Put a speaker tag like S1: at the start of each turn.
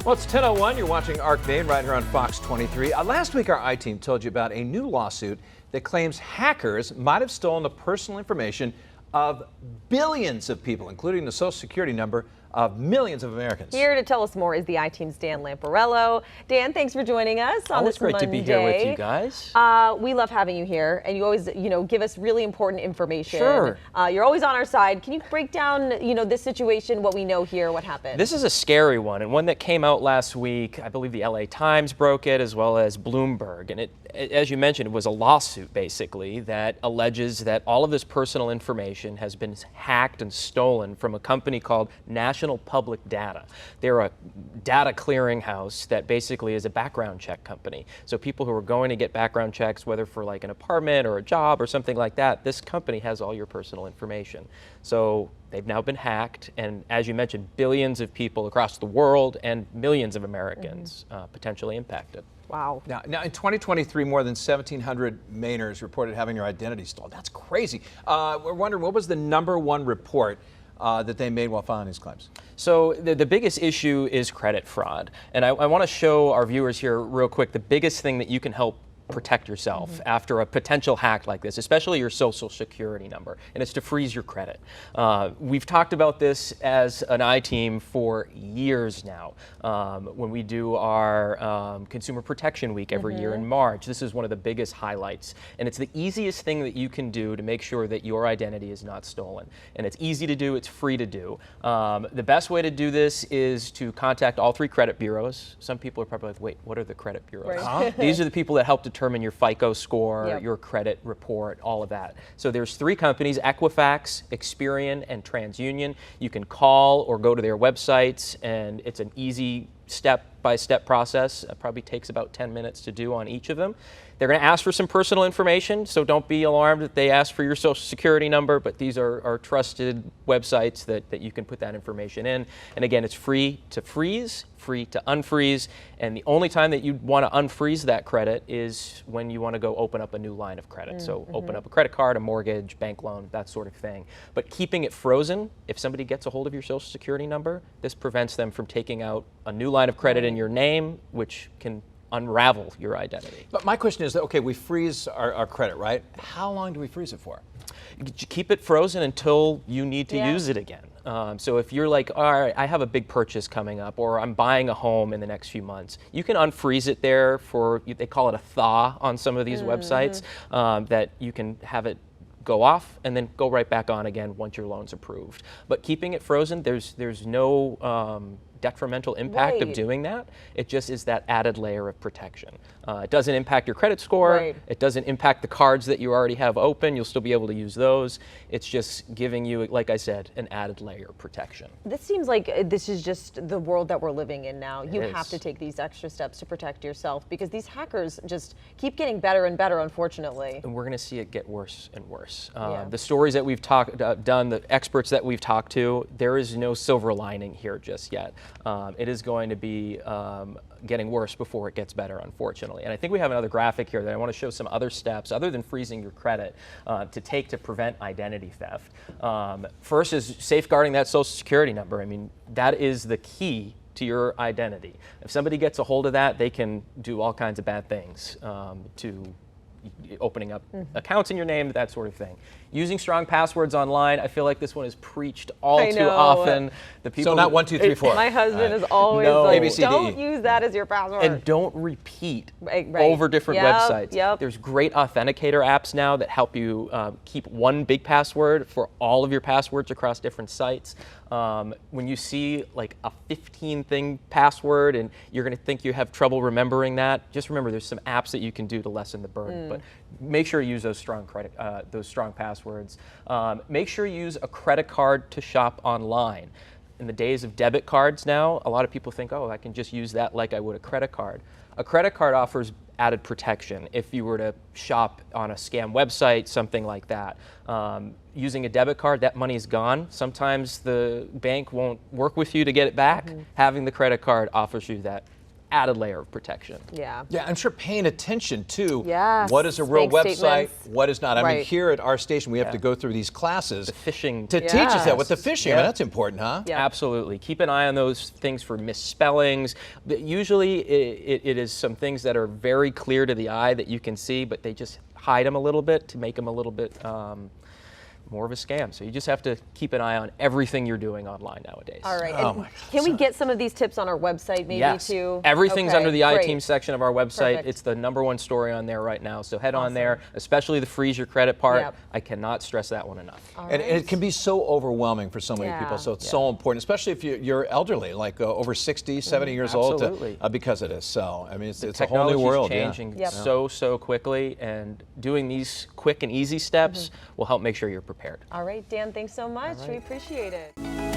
S1: Well, it's 10:01. You're watching Arc Maine right here on Fox 23. Last week, our I-Team told you about a new lawsuit that claims hackers might have stolen the personal information of billions of people, including the Social Security number of millions of Americans.
S2: Here to tell us more is the I-Team's Dan Lampariello. Dan, thanks for joining us on this Monday.
S3: Always great to be here with you guys.
S2: We love having you here, and you always, give us really important information.
S3: Sure.
S2: You're always on our side. Can you break down, this situation, what we know here, what happened?
S3: This is a scary one, and one that came out last week. I believe the LA Times broke it, as well as Bloomberg. And as you mentioned, it was a lawsuit, basically, that alleges that all of this personal information has been hacked and stolen from a company called National Public Data. They're a data clearinghouse that basically is a background check company. So people who are going to get background checks, whether for like an apartment or a job or something like that, this company has all your personal information. So they've now been hacked, and as you mentioned, billions of people across the world and millions of Americans potentially impacted.
S2: Wow.
S1: Now, in 2023, more than 1,700 Mainers reported having their identity stolen. That's crazy. We're wondering, what was the #1 report that they made while filing these claims?
S3: So the biggest issue is credit fraud. And I want to show our viewers here real quick the biggest thing that you can help protect yourself after a potential hack like this, especially your Social Security number, and it's to freeze your credit. We've talked about this as an I-Team for years now. When we do our Consumer Protection Week every year in March, this is one of the biggest highlights, and it's the easiest thing that you can do to make sure that your identity is not stolen. And it's easy to do, it's free to do. The best way to do this is to contact all 3 credit bureaus. Some people are probably like, wait, what are the credit bureaus?
S2: Right.
S3: These are the people that help determine your FICO score, your credit report, all of that. So there's 3 companies, Equifax, Experian, and TransUnion. You can call or go to their websites, and it's an easy step-by-step process. It probably takes about 10 minutes to do on each of them. They're going to ask for some personal information, so don't be alarmed that they ask for your Social Security number, but these are trusted websites that you can put that information in. And again, it's free to freeze, free to unfreeze, and the only time that you want to unfreeze that credit is when you want to go open up a new line of credit. So open up a credit card, a mortgage, bank loan, that sort of thing. But keeping it frozen, if somebody gets a hold of your Social Security number, this prevents them from taking out a new line of credit in your name, which can unravel your identity.
S1: But my question is, okay, we freeze our credit, right? How long do we freeze it for?
S3: You keep it frozen until you need to use it again. So if you're like, all right, I have a big purchase coming up, or I'm buying a home in the next few months, you can unfreeze it there for, they call it a thaw on some of these websites, that you can have it go off and then go right back on again once your loan's approved. But keeping it frozen, there's no detrimental impact of doing that. It just is that added layer of protection. It doesn't impact your credit score. It doesn't impact the cards that you already have open. You'll still be able to use those. It's just giving you, like I said, an added layer of protection.
S2: This seems like this is just the world that we're living in now. You have to take these extra steps to protect yourself, because these hackers just keep getting better and better, unfortunately.
S3: And we're going to see it get worse and worse. The stories that we've done, the experts that we've talked to, there is no silver lining here just yet. It is going to be getting worse before it gets better, unfortunately. And I think we have another graphic here that I want to show some other steps, other than freezing your credit, to take to prevent identity theft. First is safeguarding that Social Security number. I mean, that is the key to your identity. If somebody gets a hold of that, they can do all kinds of bad things to opening up accounts in your name, that sort of thing. Using strong passwords online, I feel like this one is preached all too often. The people
S1: so not 1, 2, 3, 4.
S2: My husband is always like, don't use that as your password.
S3: And don't repeat over different websites. There's great authenticator apps now that help you keep one big password for all of your passwords across different sites. When you see like a 15-thing password and you're going to think you have trouble remembering that, just remember there's some apps that you can do to lessen the burden. But make sure you use those strong passwords. Make sure you use a credit card to shop online. In the days of debit cards now, a lot of people think, oh, I can just use that like I would a credit card. A credit card offers added protection if you were to shop on a scam website, something like that. Using a debit card, that money's gone. Sometimes the bank won't work with you to get it back. Having the credit card offers you that added layer of protection.
S2: Yeah.
S1: Yeah, I'm sure paying attention to
S2: Yes.
S1: what is a real
S2: Bank
S1: website,
S2: statements.
S1: what is not. I mean,
S2: Right.
S1: here at our station, we have to go through these classes
S3: Phishing.
S1: to teach us that with the
S2: Yes.
S1: phishing.
S3: Yeah.
S1: I mean, that's important, huh?
S2: Yeah.
S3: Absolutely. Keep an eye on those things for misspellings. But usually it is some things that are very clear to the eye that you can see, but they just hide them a little bit to make them a little bit more of a scam. So you just have to keep an eye on everything you're doing online nowadays.
S2: All right.
S1: Oh
S2: And
S1: my God.
S2: can we get some of these tips on our website maybe
S3: Yes.
S2: too?
S3: Everything's
S2: Okay,
S3: under the
S2: great.
S3: I-Team section of our website.
S2: Perfect.
S3: It's the #1 story on there right now. So head on
S2: Awesome.
S3: there, especially the freeze your credit part.
S2: Yep.
S3: I cannot stress that one enough.
S2: All
S1: And
S2: right.
S1: it can be so overwhelming for so many
S2: Yeah.
S1: people, so it's so important, especially if you're elderly, like over 60, 70 years
S3: Absolutely.
S1: old, because of this. So, I mean, it's a whole
S3: Technology's
S1: new world.
S3: changing
S2: Yep.
S3: so quickly, and doing these quick and easy steps will help make sure you're prepared.
S2: All right, Dan, thanks so much. We appreciate it.